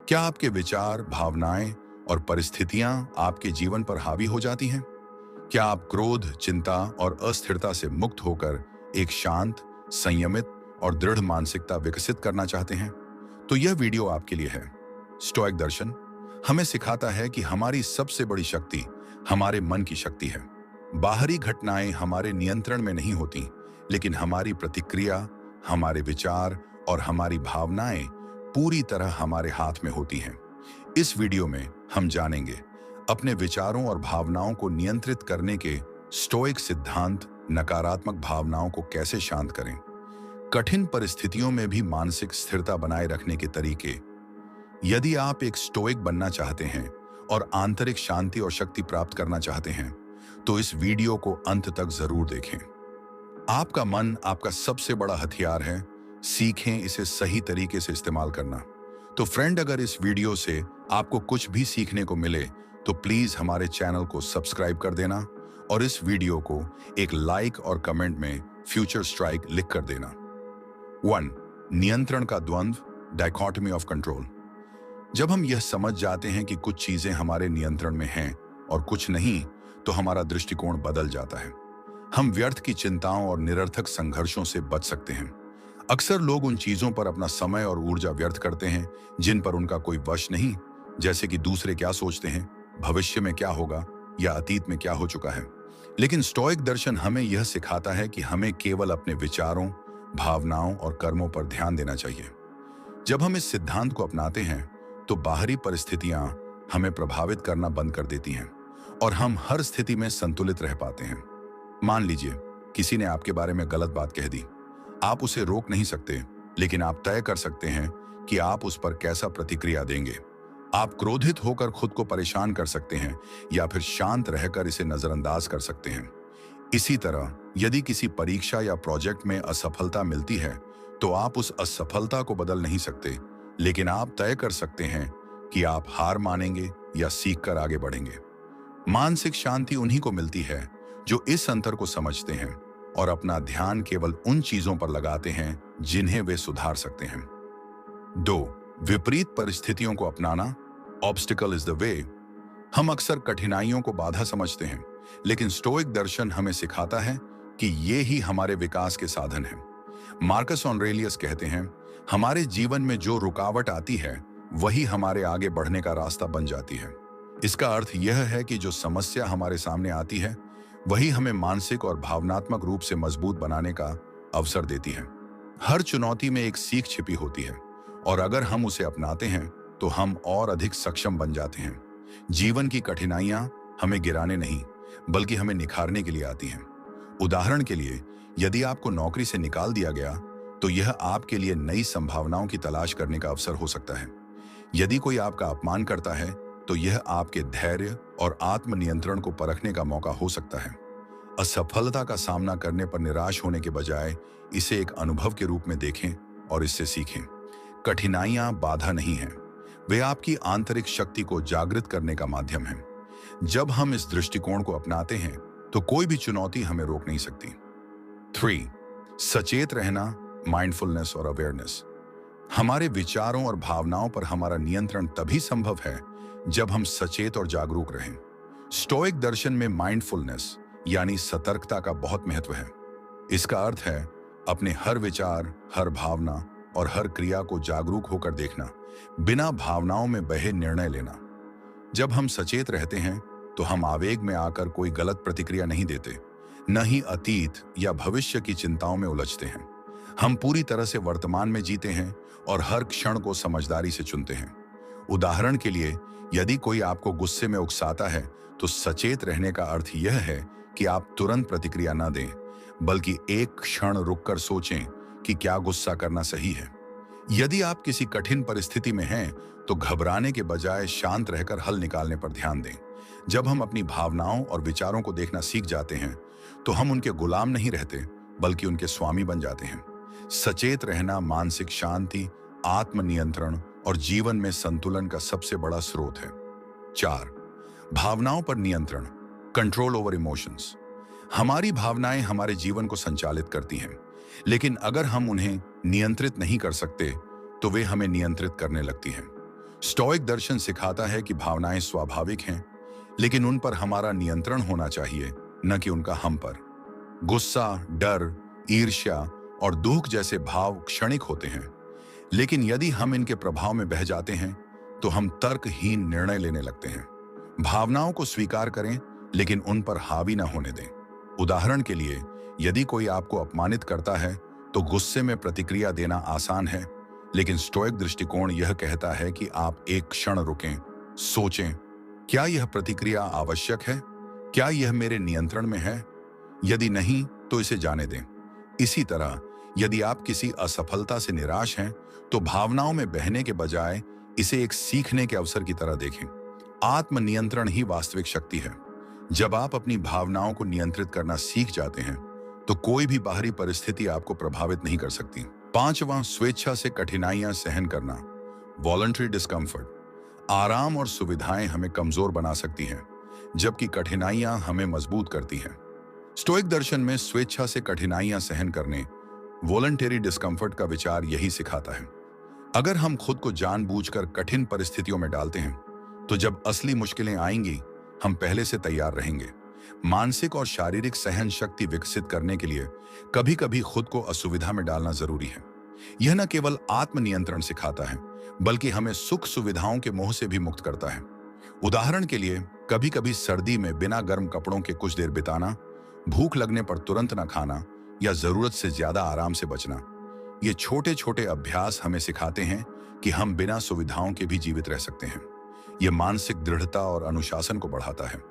क्या आपके विचार, भावनाएं और परिस्थितियां आपके जीवन पर हावी हो जाती हैं? क्या आप क्रोध, चिंता और अस्थिरता से मुक्त होकर एक शांत, संयमित और दृढ़ मानसिकता विकसित करना चाहते हैं? तो यह वीडियो आपके लिए है। स्टोइक दर्शन हमें सिखाता है कि हमारी सबसे बड़ी शक्ति हमारे मन की शक्ति है। बाहरी घटनाएं हमारे नियंत्रण में नहीं होती, लेकिन हमारी प्रतिक्रिया, हमारे विचार और हमारी भावनाएं पूरी तरह हमारे हाथ में होती हैं। इस वीडियो में हम जानेंगे अपने विचारों और भावनाओं को नियंत्रित करने के स्टोइक सिद्धांत, नकारात्मक भावनाओं को कैसे शांत करें, कठिन परिस्थितियों में भी मानसिक स्थिरता बनाए रखने के तरीके। यदि आप एक स्टोइक बनना चाहते हैं और आंतरिक शांति और शक्ति प्राप्त करना चाहते हैं, तो इस वीडियो को अंत तक जरूर देखें। आपका मन आपका सबसे बड़ा हथियार है, सीखें इसे सही तरीके से इस्तेमाल करना। तो फ्रेंड, अगर इस वीडियो से आपको कुछ भी सीखने को मिले तो प्लीज हमारे चैनल को सब्सक्राइब कर देना और इस वीडियो को एक लाइक और कमेंट में फ्यूचर स्ट्राइक लिख कर देना। 1. नियंत्रण का द्वंद्व, डायकोटमी ऑफ कंट्रोल। जब हम यह समझ जाते हैं कि कुछ चीजें हमारे नियंत्रण में हैं और कुछ नहीं, तो हमारा दृष्टिकोण बदल जाता है। हम व्यर्थ की चिंताओं और निरर्थक संघर्षों से बच सकते हैं। अक्सर लोग उन चीजों पर अपना समय और ऊर्जा व्यर्थ करते हैं जिन पर उनका कोई वश नहीं, जैसे कि दूसरे क्या सोचते हैं, भविष्य में क्या होगा या अतीत में क्या हो चुका है। लेकिन स्टोइक दर्शन हमें यह सिखाता है कि हमें केवल अपने विचारों, भावनाओं और कर्मों पर ध्यान देना चाहिए। जब हम इस सिद्धांत को अपनाते हैं तो बाहरी परिस्थितियां हमें प्रभावित करना बंद कर देती हैं और हम हर स्थिति में संतुलित रह पाते हैं। मान लीजिए किसी ने आपके बारे में गलत बात कह दी। आप उसे रोक नहीं सकते, लेकिन आप तय कर सकते हैं कि आप उस पर कैसा प्रतिक्रिया देंगे। आप क्रोधित होकर खुद को परेशान कर सकते हैं या फिर शांत रहकर इसे नजरअंदाज कर सकते हैं। इसी तरह यदि किसी परीक्षा या प्रोजेक्ट में असफलता मिलती है तो आप उस असफलता को बदल नहीं सकते, लेकिन आप तय कर सकते हैं कि आप हार मानेंगे या सीखकर आगे बढ़ेंगे। मानसिक शांति उन्हीं को मिलती है जो इस अंतर को समझते हैं और अपना ध्यान केवल उन चीजों पर लगाते हैं जिन्हें वे सुधार सकते हैं। 2. विपरीत परिस्थितियों को अपनाना, ऑब्स्टिकल इज द वे। हम अक्सर कठिनाइयों को बाधा समझते हैं, लेकिन स्टोइक दर्शन हमें सिखाता है कि ये ही हमारे विकास के साधन हैं। मार्कस ऑरेलियस कहते हैं, हमारे जीवन में जो रुकावट आती है वही हमारे आगे बढ़ने का रास्ता बन जाती है। इसका अर्थ यह है कि जो समस्या हमारे सामने आती है वही हमें मानसिक और भावनात्मक रूप से मजबूत बनाने का अवसर देती है। हर चुनौती में एक सीख छिपी होती है और अगर हम उसे अपनाते हैं तो हम और अधिक सक्षम बन जाते हैं। जीवन की कठिनाइयां हमें गिराने नहीं, बल्कि हमें निखारने के लिए आती हैं। उदाहरण के लिए, यदि आपको नौकरी से निकाल दिया गया तो यह आपके लिए नई संभावनाओं की तलाश करने का अवसर हो सकता है। यदि कोई आपका अपमान करता है तो यह आपके धैर्य और आत्मनियंत्रण को परखने का मौका हो सकता है। असफलता का सामना करने पर निराश होने के बजाय इसे एक अनुभव के रूप में देखें और इससे सीखें। कठिनाइयां बाधा नहीं हैं, वे आपकी आंतरिक शक्ति को जागृत करने का माध्यम हैं। जब हम इस दृष्टिकोण को अपनाते हैं तो कोई भी चुनौती हमें रोक नहीं सकती। 3. सचेत रहना, माइंडफुलनेस और अवेयरनेस। हमारे विचारों और भावनाओं पर हमारा नियंत्रण तभी संभव है जब हम सचेत और जागरूक रहें। स्टोइक दर्शन में माइंडफुलनेस यानी सतर्कता का बहुत महत्व है। इसका अर्थ है अपने हर विचार, हर भावना और हर क्रिया को जागरूक होकर देखना, बिना भावनाओं में बहे निर्णय लेना। जब हम सचेत रहते हैं तो हम आवेग में आकर कोई गलत प्रतिक्रिया नहीं देते, न ही अतीत या भविष्य की चिंताओं में उलझते हैं। हम पूरी तरह से वर्तमान में जीते हैं और हर क्षण को समझदारी से चुनते हैं। उदाहरण के लिए, यदि कोई आपको गुस्से में उकसाता है तो सचेत रहने का अर्थ यह है कि आप तुरंत प्रतिक्रिया न दें, बल्कि एक क्षण रुककर सोचें कि क्या गुस्सा करना सही है। यदि आप किसी कठिन परिस्थिति में हैं तो घबराने के बजाय शांत रहकर हल निकालने पर ध्यान दें। जब हम अपनी भावनाओं और विचारों को देखना सीख जाते हैं तो हम उनके गुलाम नहीं रहते, बल्कि उनके स्वामी बन जाते हैं। सचेत रहना मानसिक शांति, आत्मनियंत्रण और जीवन में संतुलन का सबसे बड़ा स्रोत है। 4. भावनाओं पर नियंत्रण, कंट्रोल ओवर इमोशंस। हमारी भावनाएं हमारे जीवन को संचालित करती हैं, लेकिन अगर हम उन्हें नियंत्रित नहीं कर सकते तो वे हमें नियंत्रित करने लगती हैं। स्टोइक दर्शन सिखाता है कि भावनाएं स्वाभाविक हैं, लेकिन उन पर हमारा नियंत्रण होना चाहिए, न कि उनका हम पर। गुस्सा, डर, ईर्ष्या और दुख जैसे भाव क्षणिक होते हैं, लेकिन यदि हम इनके प्रभाव में बह जाते हैं तो हम तर्कहीन निर्णय लेने लगते हैं। भावनाओं को स्वीकार करें, लेकिन उन पर हावी न होने दें। उदाहरण के लिए, यदि कोई आपको अपमानित करता है तो गुस्से में प्रतिक्रिया देना आसान है, लेकिन स्टोइक दृष्टिकोण यह कहता है कि आप एक क्षण रुकें, सोचें, क्या यह प्रतिक्रिया आवश्यक है? क्या यह मेरे नियंत्रण में है? यदि नहीं, तो इसे जाने दें। इसी तरह, यदि आप किसी असफलता से निराश हैं, तो भावनाओं में बहने के बजाय इसे एक सीखने के अवसर की तरह देखें। आत्मनियंत्रण ही वास्तविक शक्ति है। जब आप अपनी भावनाओं को नियंत्रित करना सीख जाते हैं, तो कोई भी बाहरी परिस्थिति आपको प्रभावित नहीं कर सकती। 5वां, स्वेच्छा से कठिनाइयां सहन करना, वॉलंटरी डिस्कम्फर्ट। आराम और सुविधाएं हमें कमजोर बना सकती हैं, जबकि कठिनाइयां हमें मजबूत करती हैं। स्टोइक दर्शन में स्वेच्छा से कठिनाइयां सहन करने, वॉलंटरी डिस्कम्फर्ट का विचार यही सिखाता है। अगर हम खुद को जानबूझकर कठिन परिस्थितियों में डालते हैं, तो जब असली मुश्किलें आएंगी, हम पहले से तैयार रहेंगे। मानसिक और शारीरिक सहन शक्ति विकसित करने के लिए कभी कभी खुद को असुविधा में डालना जरूरी है। यह न केवल आत्मनियंत्रण सिखाता है, बल्कि हमें सुख सुविधाओं के मोह से भी मुक्त करता है। उदाहरण के लिए, कभी कभी सर्दी में बिना गर्म कपड़ों के कुछ देर बिताना, भूख लगने पर तुरंत न खाना या जरूरत से ज्यादा आराम से बचना। ये छोटे छोटे अभ्यास हमें सिखाते हैं कि हम बिना सुविधाओं के भी जीवित रह सकते हैं। यह मानसिक दृढ़ता और अनुशासन को बढ़ाता है।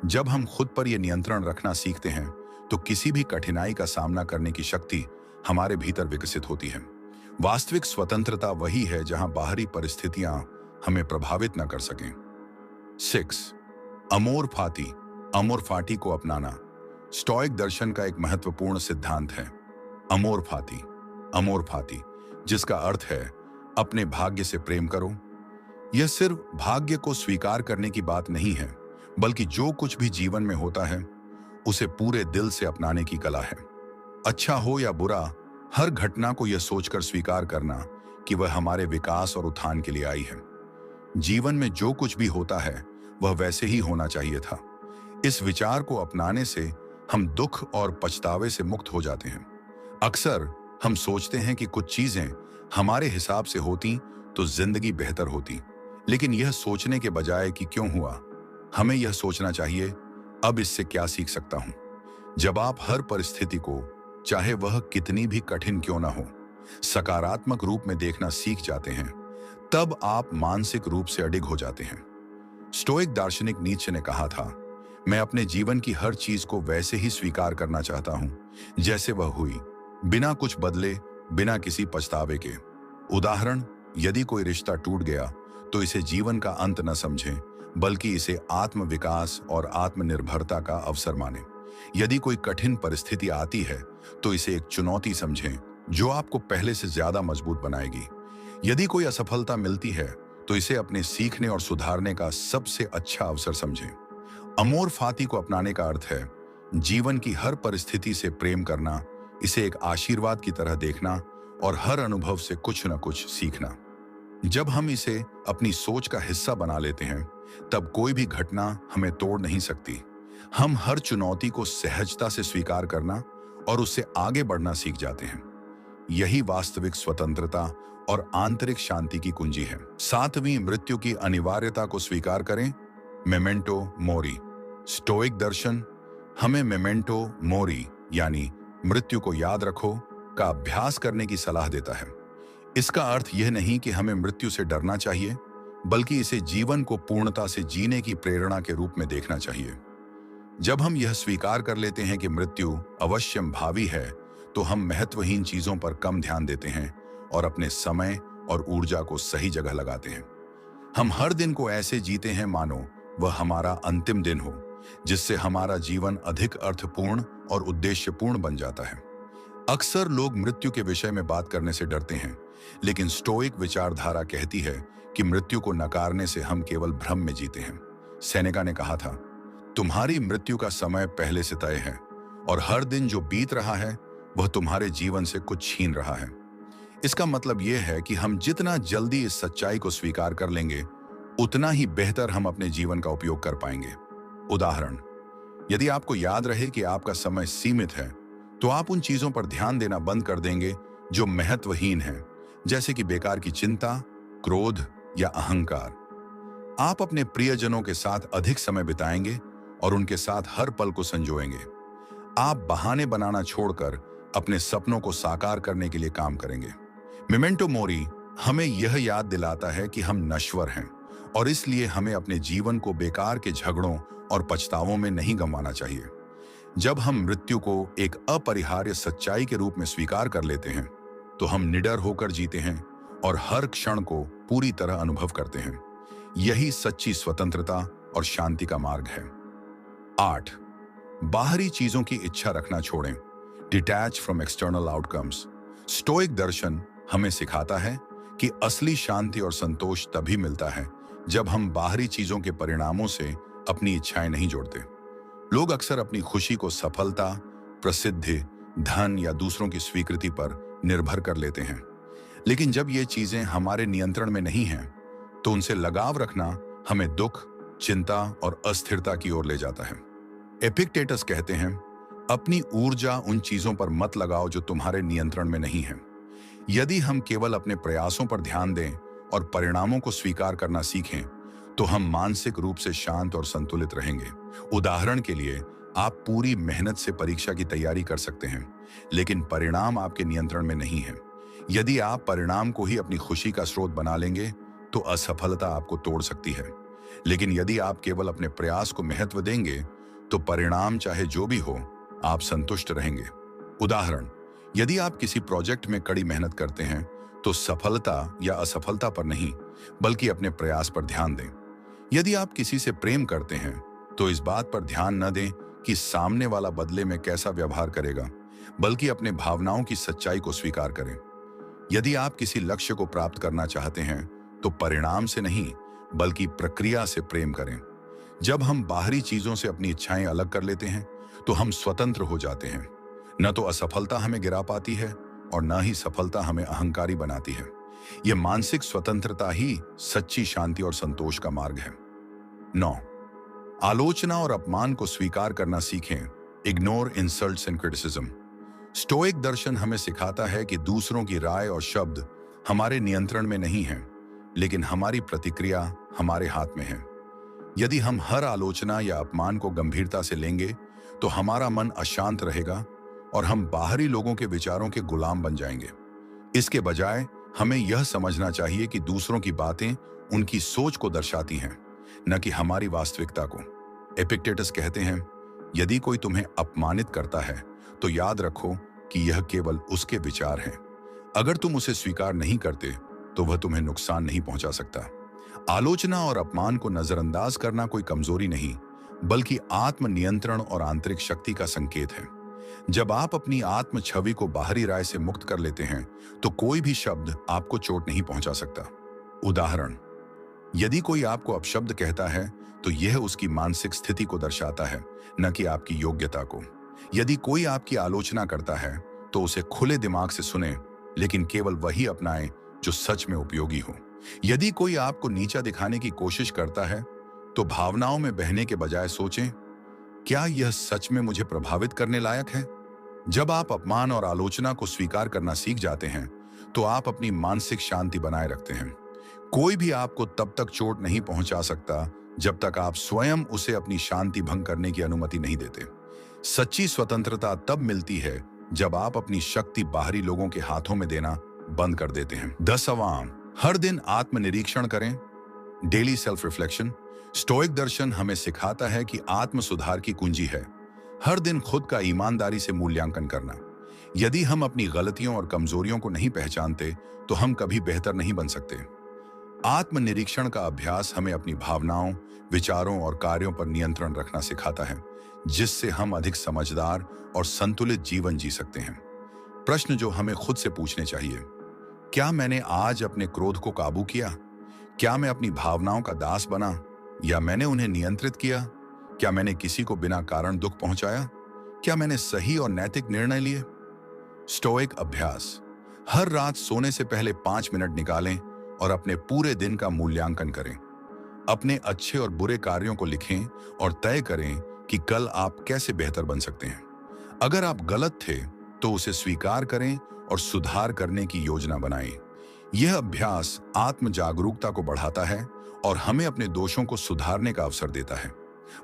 जब हम खुद पर यह नियंत्रण रखना सीखते हैं, तो किसी भी कठिनाई का सामना करने की शक्ति हमारे भीतर विकसित होती है। वास्तविक स्वतंत्रता वही है जहां बाहरी परिस्थितियां हमें प्रभावित न कर सकें। 6. अमोर फाती, अमोर फाती को अपनाना। स्टोइक दर्शन का एक महत्वपूर्ण सिद्धांत है अमोर फाती। अमोर फाती, जिसका अर्थ है अपने भाग्य से प्रेम करो। यह सिर्फ भाग्य को स्वीकार करने की बात नहीं है, बल्कि जो कुछ भी जीवन में होता है, उसे पूरे दिल से अपनाने की कला है। अच्छा हो या बुरा, हर घटना को यह सोचकर स्वीकार करना कि वह हमारे विकास और उत्थान के लिए आई है। जीवन में जो कुछ भी होता है, वह वैसे ही होना चाहिए था। इस विचार को अपनाने से हम दुख और पछतावे से मुक्त हो जाते हैं। अक्सर हम सोचते हैं कि कुछ चीजें हमारे हिसाब से होती तो जिंदगी बेहतर होती, लेकिन यह सोचने के बजाय कि क्यों हुआ, हमें यह सोचना चाहिए, अब इससे क्या सीख सकता हूं। जब आप हर परिस्थिति को, चाहे वह कितनी भी कठिन क्यों ना हो, सकारात्मक रूप में देखना सीख जाते हैं, तब आप मानसिक रूप से अडिग हो जाते हैं। स्टोइक दार्शनिक नीत्शे ने कहा था, मैं अपने जीवन की हर चीज को वैसे ही स्वीकार करना चाहता हूं जैसे वह हुई, बिना कुछ बदले, बिना किसी पछतावे के। उदाहरण, यदि कोई रिश्ता टूट गया तो इसे जीवन का अंत न समझें, बल्कि इसे आत्म विकास और आत्मनिर्भरता का अवसर मानें। यदि कोई कठिन परिस्थिति आती है तो इसे एक चुनौती समझें जो आपको पहले से ज्यादा मजबूत बनाएगी। यदि कोई असफलता मिलती है तो इसे अपने सीखने और सुधारने का सबसे अच्छा अवसर समझें। अमोर फाती को अपनाने का अर्थ है जीवन की हर परिस्थिति से प्रेम करना, इसे एक आशीर्वाद की तरह देखना और हर अनुभव से कुछ न कुछ सीखना। जब हम इसे अपनी सोच का हिस्सा बना लेते हैं, तब कोई भी घटना हमें तोड़ नहीं सकती। हम हर चुनौती को सहजता से स्वीकार करना और उससे आगे बढ़ना सीख जाते हैं। यही वास्तविक स्वतंत्रता और आंतरिक शांति की कुंजी है। 7वीं, मृत्यु की अनिवार्यता को स्वीकार करें, मेमेंटो मोरी। स्टोइक दर्शन हमें मेमेंटो मोरी यानी मृत्यु को याद रखो का अभ्यास करने की सलाह देता है। इसका अर्थ यह नहीं कि हमें मृत्यु से डरना चाहिए, बल्कि इसे जीवन को पूर्णता से जीने की प्रेरणा के रूप में देखना चाहिए। जब हम यह स्वीकार कर लेते हैं कि मृत्यु अवश्यम भावी है, तो हम महत्वहीन चीजों पर कम ध्यान देते हैं और अपने समय और ऊर्जा को सही जगह लगाते हैं। हम हर दिन को ऐसे जीते हैं मानो वह हमारा अंतिम दिन हो, जिससे हमारा जीवन अधिक अर्थपूर्ण और उद्देश्यपूर्ण बन जाता है। अक्सर लोग मृत्यु के विषय में बात करने से डरते हैं, लेकिन स्टोइक विचारधारा कहती है कि मृत्यु को नकारने से हम केवल भ्रम में जीते हैं। सेनेका ने कहा था, तुम्हारी मृत्यु का समय पहले से तय है और हर दिन जो बीत रहा है वह तुम्हारे जीवन से कुछ छीन रहा है। इसका मतलब यह है कि हम जितना जल्दी इस सच्चाई को स्वीकार कर लेंगे, उतना ही बेहतर हम अपने जीवन का उपयोग कर पाएंगे। उदाहरण, यदि आपको याद रहे कि आपका समय सीमित है, तो आप उन चीजों पर ध्यान देना बंद कर देंगे जो महत्वहीन हैं, जैसे कि बेकार की चिंता, क्रोध या अहंकार। आप अपने प्रियजनों के साथ अधिक समय बिताएंगे और उनके साथ हर पल को संजोएंगे। आप बहाने बनाना छोड़कर अपने सपनों को साकार करने के लिए काम करेंगे। मेमेंटो मोरी हमें यह याद दिलाता है कि हम नश्वर हैं और इसलिए हमें अपने जीवन को बेकार के झगड़ों और पछतावों में नहीं गंवाना चाहिए। जब हम मृत्यु को एक अपरिहार्य सच्चाई के रूप में स्वीकार कर लेते हैं, तो हम निडर होकर जीते हैं और हर क्षण को पूरी तरह अनुभव करते हैं। यही सच्ची स्वतंत्रता और शांति का मार्ग है। 8. बाहरी चीजों की इच्छा रखना छोड़ें। Detach from external outcomes. Stoic दर्शन हमें सिखाता है कि असली शांति और संतोष तभी मिलता है जब हम बाहरी चीजों के परिणामों से अपनी इच्छाएं नहीं जोड़ते। लोग अक्सर अपनी खुशी को सफलता, प्रसिद्धि, धन या दूसरों की स्वीकृति पर निर्भर कर लेते हैं, लेकिन जब ये चीजें हमारे नियंत्रण में नहीं हैं, तो उनसे लगाव रखना हमें दुख, चिंता और अस्थिरता की ओर ले जाता है। एपिक्टेटस कहते हैं, अपनी ऊर्जा उन चीजों पर मत लगाओ जो तुम्हारे नियंत्रण में नहीं है। यदि हम केवल अपने प्रयासों पर ध्यान दें और परिणामों को स्वीकार करना सीखें, तो हम मानसिक रूप से शांत और संतुलित रहेंगे। उदाहरण के लिए, आप पूरी मेहनत से परीक्षा की तैयारी कर सकते हैं, लेकिन परिणाम आपके नियंत्रण में नहीं है। यदि आप परिणाम को ही अपनी खुशी का स्रोत बना लेंगे, तो असफलता आपको तोड़ सकती है। लेकिन यदि आप केवल अपने प्रयास को महत्व देंगे, तो परिणाम चाहे जो भी हो, आप संतुष्ट रहेंगे। उदाहरण, यदि आप किसी प्रोजेक्ट में कड़ी मेहनत करते हैं, तो सफलता या असफलता पर नहीं, बल्कि अपने प्रयास पर ध्यान दें। यदि आप किसी से प्रेम करते हैं, तो इस बात पर ध्यान न दें कि सामने वाला बदले में कैसा व्यवहार करेगा, बल्कि अपने भावनाओं की सच्चाई को स्वीकार करें। यदि आप किसी लक्ष्य को प्राप्त करना चाहते हैं, तो परिणाम से नहीं, बल्कि प्रक्रिया से प्रेम करें। जब हम बाहरी चीजों से अपनी इच्छाएं अलग कर लेते हैं, तो हम स्वतंत्र हो जाते हैं। न तो असफलता हमें गिरा पाती है और न ही सफलता हमें अहंकारी बनाती है। यह मानसिक स्वतंत्रता ही सच्ची शांति और संतोष का मार्ग है। 9. आलोचना और अपमान को स्वीकार करना सीखें। Ignore insults and criticism. Stoic दर्शन हमें सिखाता है कि दूसरों की राय और शब्द हमारे नियंत्रण में नहीं हैं, लेकिन हमारी प्रतिक्रिया हमारे हाथ में है। यदि हम हर आलोचना या अपमान को गंभीरता से लेंगे, तो हमारा मन अशांत रहेगा और हम बाहरी लोगों के विचारों के गुलाम बन जाएंगे। इसके बजाय हमें यह समझना चाहिए कि दूसरों की बातें उनकी सोच को दर्शाती हैं, न कि हमारी वास्तविकता को। एपिक्टेटस कहते हैं, यदि कोई तुम्हें अपमानित करता है, तो याद रखो कि यह केवल उसके विचार हैं। अगर तुम उसे स्वीकार नहीं करते, तो वह तुम्हें नुकसान नहीं पहुंचा सकता। आलोचना और अपमान को नजरअंदाज करना कोई कमजोरी नहीं, बल्कि आत्मनियंत्रण और आंतरिक शक्ति का संकेत है। जब आप अपनी आत्म छवि को बाहरी राय से मुक्त कर लेते हैं, तो कोई भी शब्द आपको चोट नहीं पहुंचा सकता। उदाहरण, यदि कोई आपको अपशब्द कहता है, तो यह उसकी मानसिक स्थिति को दर्शाता है, न कि आपकी योग्यता को। यदि कोई आपकी आलोचना करता है, तो उसे खुले दिमाग से सुने, लेकिन केवल वही अपनाएं जो सच में उपयोगी हो। यदि कोई आपको नीचा दिखाने की कोशिश करता है, तो भावनाओं में बहने के बजाय सोचें, क्या यह सच में मुझे प्रभावित करने लायक है? जब आप अपमान और आलोचना को स्वीकार करना सीख जाते हैं, तो आप अपनी मानसिक शांति बनाए रखते हैं। कोई भी आपको तब तक चोट नहीं पहुंचा सकता जब तक आप स्वयं उसे अपनी शांति भंग करने की अनुमति नहीं देते। सच्ची स्वतंत्रता तब मिलती है जब आप अपनी शक्ति बाहरी लोगों के हाथों में देना बंद कर देते हैं। 10वां, हर दिन आत्मनिरीक्षण करें। Daily self reflection. स्टोइक दर्शन हमें सिखाता है कि आत्म सुधार की कुंजी है हर दिन खुद का ईमानदारी से मूल्यांकन करना। यदि हम अपनी गलतियों और कमजोरियों को नहीं पहचानते, तो हम कभी बेहतर नहीं बन सकते। आत्मनिरीक्षण का अभ्यास हमें अपनी भावनाओं, विचारों और कार्यों पर नियंत्रण रखना सिखाता है, जिससे हम अधिक समझदार और संतुलित जीवन जी सकते हैं। प्रश्न जो हमें खुद से पूछने चाहिए, क्या मैंने आज अपने क्रोध को काबू किया? क्या मैं अपनी भावनाओं का दास बना या मैंने उन्हें नियंत्रित किया? क्या मैंने किसी को बिना कारण दुख पहुंचाया? क्या मैंने सही और नैतिक निर्णय लिए? स्टोइक अभ्यास हर रात सोने से पहले 5 मिनट निकालें और अपने पूरे दिन का मूल्यांकन करें। अपने अच्छे और बुरे कार्यों को लिखें और तय करें कि कल आप कैसे बेहतर बन सकते हैं। अगर आप गलत थे तो उसे स्वीकार करें और सुधार करने की योजना बनाएं। यह अभ्यास आत्म जागरूकता को बढ़ाता है और हमें अपने दोषों को सुधारने का अवसर देता है।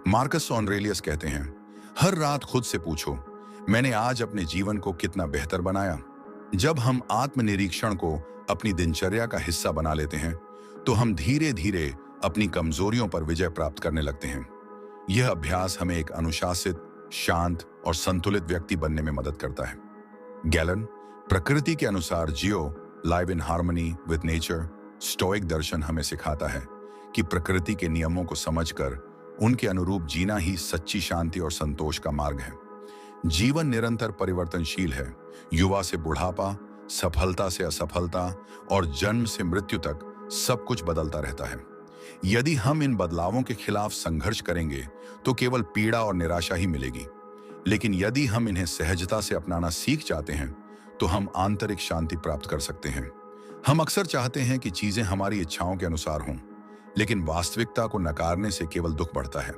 मार्कस ऑरेलियस कहते हैं, हर रात खुद से पूछो, मैंने आज अपने जीवन को कितना बेहतर बनाया। जब हम आत्मनिरीक्षण को अपनी दिनचर्या का हिस्सा बना लेते हैं तो हम धीरे धीरे अपनी कमजोरियों पर विजय प्राप्त करने लगते हैं। यह अभ्यास हमें एक अनुशासित, शांत और संतुलित व्यक्ति बनने में मदद करता है। गैलन, प्रकृति के अनुसार जियो, live in harmony with nature. Stoic दर्शन हमें सिखाता है कि प्रकृति के नियमों को समझकर उनके अनुरूप जीना ही सच्ची शांति और संतोष का मार्ग है। जीवन निरंतर परिवर्तनशील है। युवा से बुढ़ापा, सफलता से असफलता और जन्म से मृत्यु तक सब कुछ बदलता रहता है। यदि हम इन बदलावों के खिलाफ संघर्ष करेंगे तो केवल पीड़ा और निराशा ही मिलेगी। लेकिन यदि हम इन्हें सहजता से अपनाना सीख जाते हैं तो हम आंतरिक शांति प्राप्त कर सकते हैं। हम अक्सर चाहते हैं कि चीजें हमारी इच्छाओं के अनुसार हों, लेकिन वास्तविकता को नकारने से केवल दुख बढ़ता है।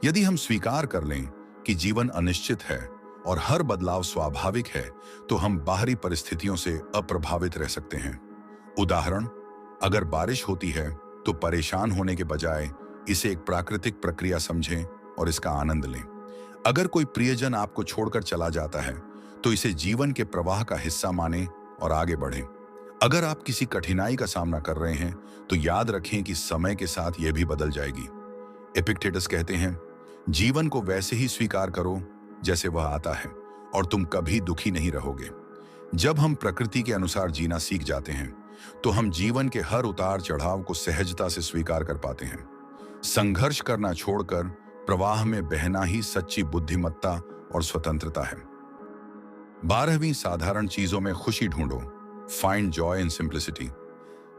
यदि हम स्वीकार कर लें कि जीवन अनिश्चित है और हर बदलाव स्वाभाविक है, तो हम बाहरी परिस्थितियों से अप्रभावित रह सकते हैं। उदाहरण, अगर बारिश होती है तो परेशान होने के बजाय इसे एक प्राकृतिक प्रक्रिया समझें और इसका आनंद लें। अगर कोई प्रियजन आपको छोड़कर चला जाता है तो इसे जीवन के प्रवाह का हिस्सा मानें और आगे बढ़ें। अगर आप किसी कठिनाई का सामना कर रहे हैं तो याद रखें कि समय के साथ यह भी बदल जाएगी। एपिक्टेटस कहते हैं, जीवन को वैसे ही स्वीकार करो जैसे वह आता है और तुम कभी दुखी नहीं रहोगे। जब हम प्रकृति के अनुसार जीना सीख जाते हैं तो हम जीवन के हर उतार चढ़ाव को सहजता से स्वीकार कर पाते हैं। संघर्ष करना छोड़कर प्रवाह में बहना ही सच्ची बुद्धिमत्ता और स्वतंत्रता है। 12वीं साधारण चीजों में खुशी ढूंढो। Find joy in simplicity.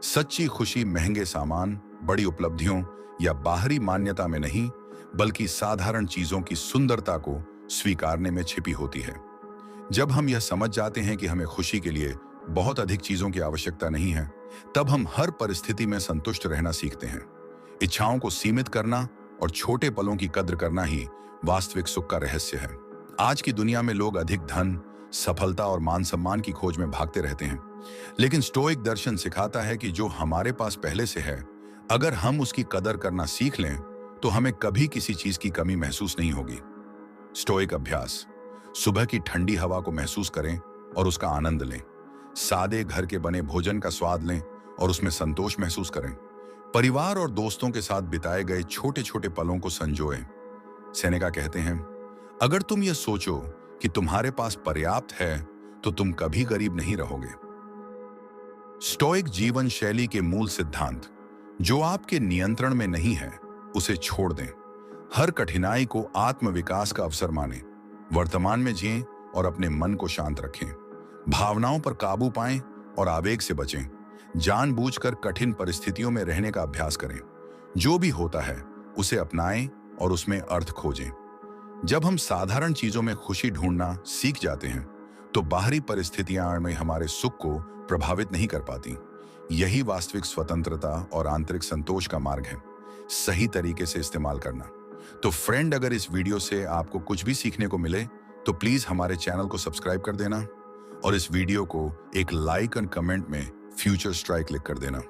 सच्ची खुशी महंगे सामान, बड़ी उपलब्धियों या बाहरी मान्यता में नहीं, बल्कि साधारण चीजों की सुंदरता को स्वीकारने में छिपी होती है। जब हम यह समझ जाते हैं कि हमें खुशी के लिए बहुत अधिक चीजों की आवश्यकता नहीं है, तब हम हर परिस्थिति में संतुष्ट रहना सीखते हैं। इच्छाओं को सीमित करना और छोटे पलों की कद्र करना ही वास्तविक सुख का रहस्य है। आज की दुनिया में लोग अधिक धन, सफलता और मान सम्मान की खोज में भागते रहते हैं, लेकिन स्टोइक दर्शन सिखाता है कि जो हमारे पास पहले से है, अगर हम उसकी कदर करना सीख लें तो हमें कभी किसी चीज की कमी महसूस नहीं होगी। स्टोइक अभ्यास, सुबह की ठंडी हवा को महसूस करें और उसका आनंद लें। सादे घर के बने भोजन का स्वाद लें और उसमें संतोष महसूस करें। परिवार और दोस्तों के साथ बिताए गए छोटे छोटे पलों को संजोएं। सेनेका कहते हैं, अगर तुम यह सोचो कि तुम्हारे पास पर्याप्त है तो तुम कभी गरीब नहीं रहोगे। स्टोइक जीवन शैली के मूल सिद्धांत, जो आपके नियंत्रण में नहीं है उसे छोड़ दें। हर कठिनाई को आत्मविकास का अवसर मानें। वर्तमान में जिएं और अपने मन को शांत रखें। भावनाओं पर काबू पाएं और आवेग से बचें। जानबूझकर कठिन परिस्थितियों में रहने का अभ्यास करें। जो भी होता है उसे अपनाएं और उसमें अर्थ खोजें। जब हम साधारण चीजों में खुशी ढूंढना सीख जाते हैं तो बाहरी परिस्थितियां में हमारे सुख को प्रभावित नहीं कर पाती। यही वास्तविक स्वतंत्रता और आंतरिक संतोष का मार्ग है, सही तरीके से इस्तेमाल करना। तो फ्रेंड, अगर इस वीडियो से आपको कुछ भी सीखने को मिले तो प्लीज हमारे चैनल को सब्सक्राइब कर देना और इस वीडियो को एक लाइक और कमेंट में फ्यूचर स्ट्राइक लिख कर देना।